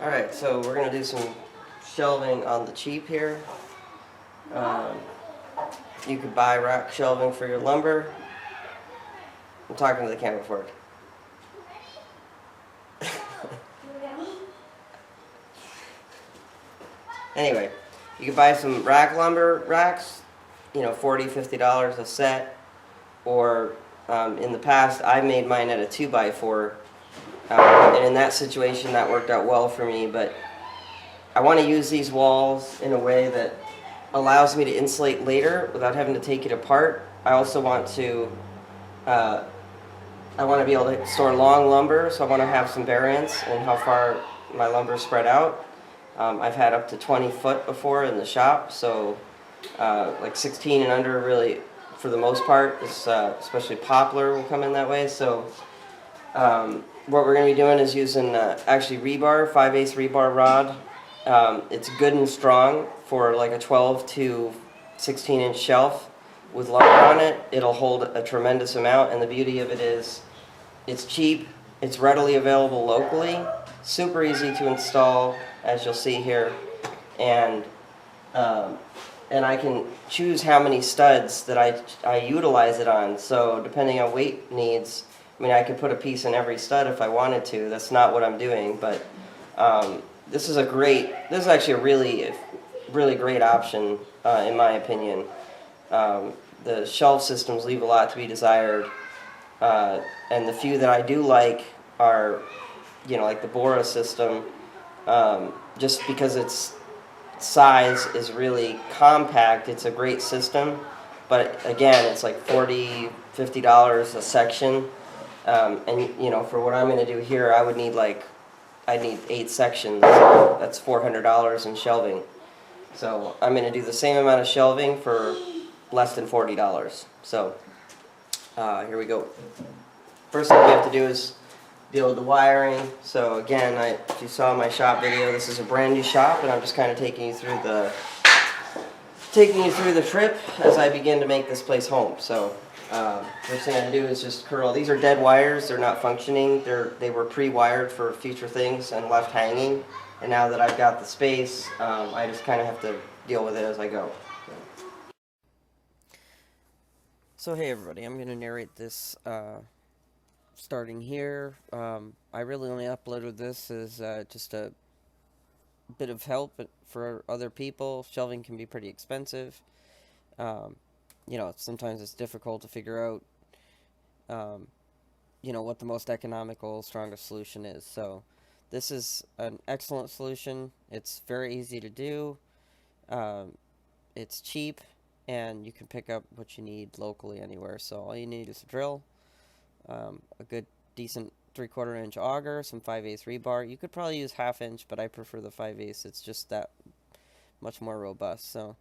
Alright, so we're going to do some shelving on the cheap here. Um, you could buy rack shelving for your lumber. I'm talking to the camera fork. Anyway, you could buy some rack lumber racks, $40, $50 a set. Or in the past, I made mine at a 2x4. And in that situation, that worked out well for me. But I want to use these walls in a way that allows me to insulate later without having to take it apart. I also want to be able to store long lumber, so I want to have some variance in how far my lumber is spread out. I've had up to 20 foot before in the shop, so like 16 and under really, for the most part, especially poplar will come in that way. So what we're going to be doing is using actually rebar, 5/8 rebar rod. It's good and strong for like a 12 to 16 inch shelf with lumber on it. It'll hold a tremendous amount, and the beauty of it is it's cheap, it's readily available locally, super easy to install, as you'll see here, and I can choose how many studs that I utilize it on. So depending on weight needs, I mean, I could put a piece in every stud if I wanted to. That's not what I'm doing, but this is actually a really great option in my opinion. The shelf systems leave a lot to be desired, and the few that I do like are, like the Bora system, just because its size is really compact. It's a great system, but again, it's like $40, $50 a section, and for what I'm going to do here, I need 8 sections. That's $400 in shelving. So I'm going to do the same amount of shelving for less than $40. So here we go. First thing we have to do is build the wiring. So again, if you saw my shop video, this is a brand new shop, and I'm just kind of taking you through the trip as I begin to make this place home. So first thing I do is just curl. These are dead wires. They're not functioning. They were pre-wired for future things and left hanging. And now that I've got the space, I just kind of have to deal with it as I go. So hey everybody, I'm going to narrate this starting here. I really only uploaded this as just a bit of help for other people. Shelving can be pretty expensive. Sometimes it's difficult to figure out, what the most economical, strongest solution is. So this is an excellent solution. It's very easy to do. It's cheap, and you can pick up what you need locally anywhere. So all you need is a drill, a good, decent 3/4 inch auger, some 5/8 rebar. You could probably use 1/2 inch, but I prefer the 5/8. It's just that much more robust. So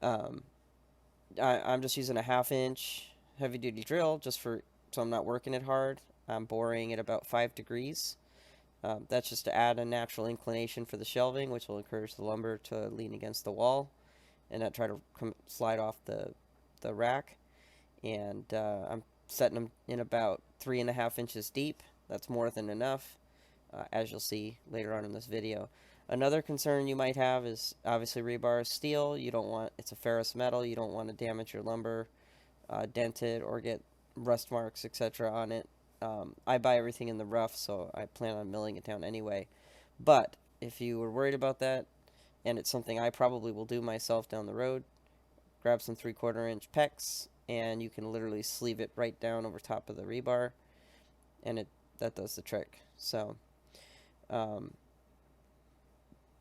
I'm just using a 1/2 inch heavy duty drill so I'm not working it hard. I'm boring at about 5 degrees. That's just to add a natural inclination for the shelving, which will encourage the lumber to lean against the wall and not try to slide off the rack. And I'm setting them in about 3.5 inches deep. That's more than enough, as you'll see later on in this video. Another concern you might have is obviously rebar is steel. It's a ferrous metal. You don't want to damage your lumber, dent it, or get rust marks, etc. on it. I buy everything in the rough, so I plan on milling it down anyway. But if you were worried about that, and it's something I probably will do myself down the road, grab some 3/4 inch PEX, and you can literally sleeve it right down over top of the rebar, and that does the trick. So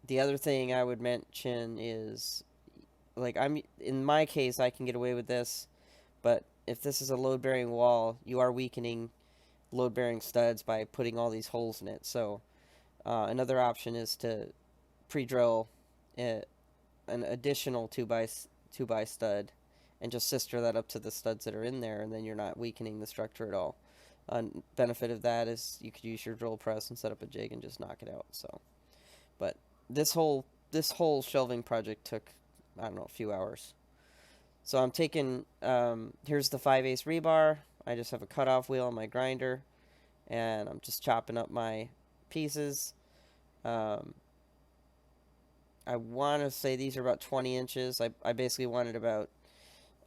the other thing I would mention is, in my case, I can get away with this, but if this is a load-bearing wall, you are weakening load-bearing studs by putting all these holes in it. So another option is to pre-drill an additional 2x stud and just sister that up to the studs that are in there, and then you're not weakening the structure at all. Benefit of that is you could use your drill press and set up a jig and just knock it out. So, but this whole shelving project took, I don't know, a few hours. So I'm taking, here's the 5/8 rebar. I just have a cutoff wheel on my grinder, and I'm just chopping up my pieces. Um, I want to say these are about 20 inches. I basically wanted about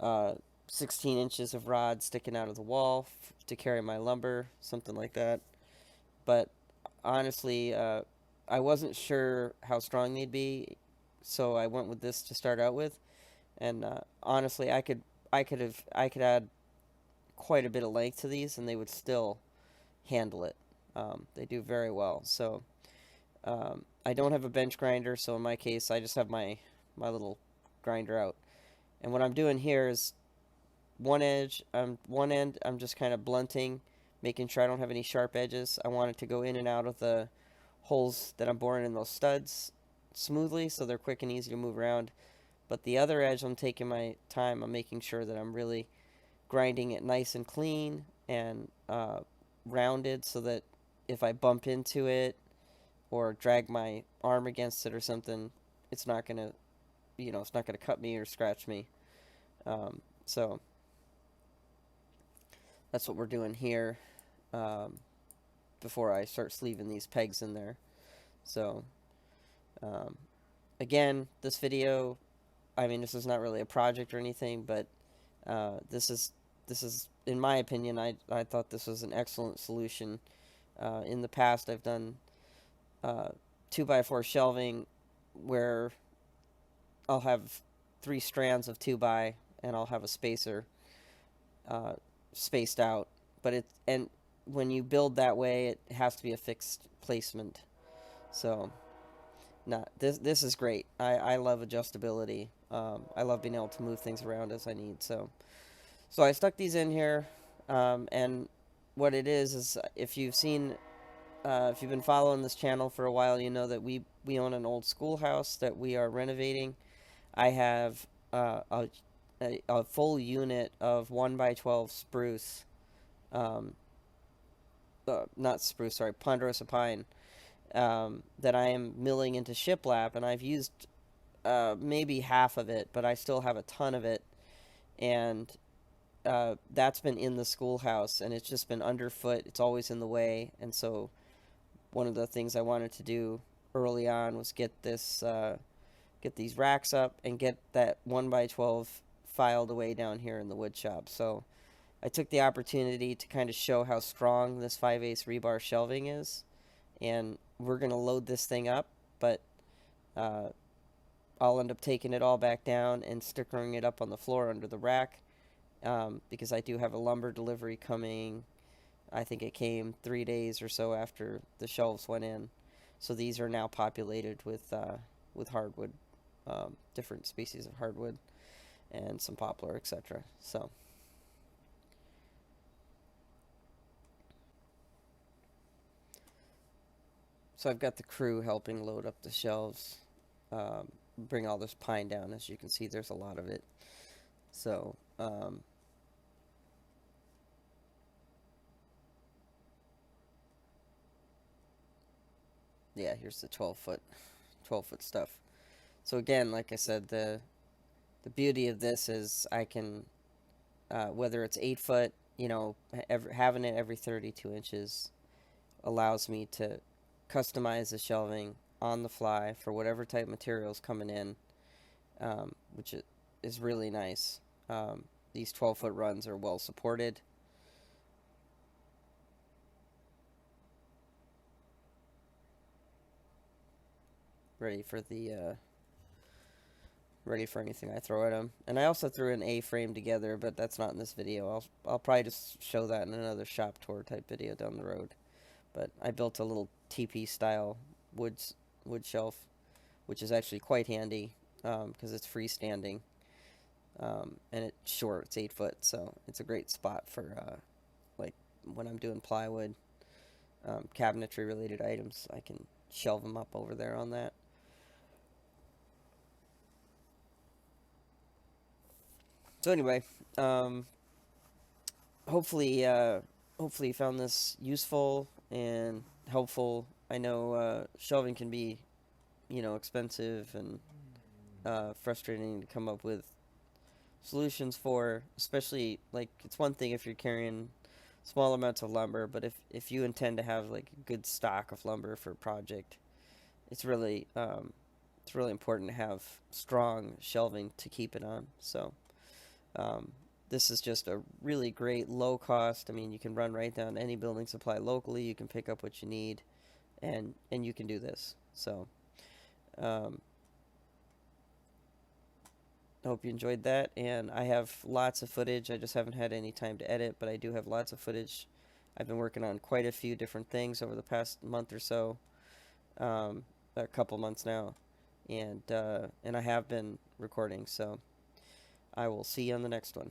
uh, 16 inches of rod sticking out of the wall to carry my lumber, something like that. But honestly, I wasn't sure how strong they'd be, so I went with this to start out with. And honestly, I could add quite a bit of length to these, and they would still handle it. They do very well. So I don't have a bench grinder, so in my case, I just have my little grinder out. And what I'm doing here is one end I'm just kind of blunting, making sure I don't have any sharp edges. I want it to go in and out of the holes that I'm boring in those studs smoothly, so they're quick and easy to move around. But the other edge, I'm taking my time. I'm making sure that I'm really grinding it nice and clean and rounded, so that if I bump into it or drag my arm against it or something, it's not gonna, it's not gonna cut me or scratch me. So that's what we're doing here um, before I start sleeving these pegs in there. So um, again, this video, I mean, this is not really a project or anything, but this is, in my opinion, I thought this was an excellent solution. In the past, I've done 2x4 shelving where I'll have 3 strands of 2x and I'll have a spacer uh, spaced out. But and when you build that way, it has to be a fixed placement. So, not this is great. I love adjustability. I love being able to move things around as I need. So I stuck these in here, and what it is if you've seen, if you've been following this channel for a while, you know that we own an old schoolhouse that we are renovating. I have a full unit of 1x12 spruce, um, not spruce, sorry, ponderosa pine, that I am milling into shiplap, and I've used maybe half of it, but I still have a ton of it, and that's been in the schoolhouse, and it's just been underfoot. It's always in the way, and so one of the things I wanted to do early on was get get these racks up and get that 1x12 filed away down here in the wood shop. So I took the opportunity to kind of show how strong this 5/8 rebar shelving is, and we're going to load this thing up, but uh, I'll end up taking it all back down and stickering it up on the floor under the rack, because I do have a lumber delivery coming. I think it came 3 days or so after the shelves went in. So these are now populated with hardwood, different species of hardwood, and some poplar, etc. So I've got the crew helping load up the shelves, bring all this pine down. As you can see, there's a lot of it. So yeah, here's the 12 foot stuff. So again, like I said, the beauty of this is I can, whether it's 8 foot, having it every 32 inches allows me to customize the shelving on the fly for whatever type of materials coming in, which is really nice. These 12-foot runs are well supported. Ready for anything I throw at them. And I also threw an A-frame together, but that's not in this video. I'll probably just show that in another shop tour type video down the road. But I built a little teepee style wood shelf, which is actually quite handy because it's freestanding, and it's short. It's 8 foot, so it's a great spot for like when I'm doing plywood, cabinetry related items. I can shelve them up over there on that. So anyway, hopefully you found this useful and helpful. I know shelving can be, expensive and frustrating to come up with solutions for, especially, like, it's one thing if you're carrying small amounts of lumber, but if you intend to have like a good stock of lumber for a project, it's really important to have strong shelving to keep it on. So um, this is just a really great low cost. I mean, you can run right down to any building supply locally. You can pick up what you need, and you can do this. So um, I hope you enjoyed that. And I have lots of footage. I just haven't had any time to edit, but I do have lots of footage. I've been working on quite a few different things over the past month or so, a couple months now, and I have been recording. So I will see you on the next one.